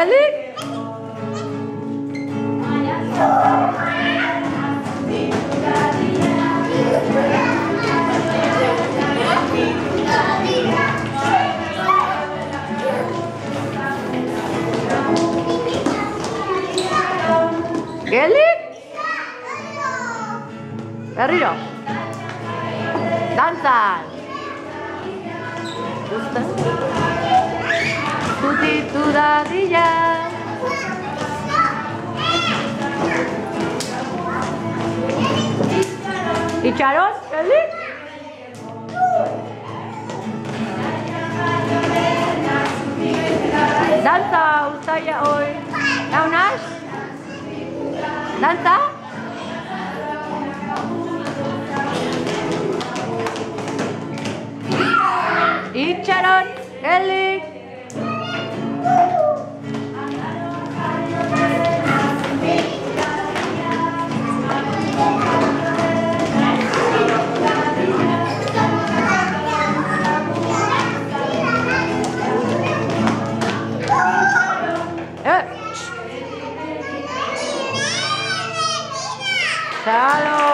Elik? Elik? Berriro. Dantzan. Tutitu dadila. Itxaron, Elik? Dantza, ustaia, oi. Eunaz? Dantza? Itxaron, Elik? Shalom.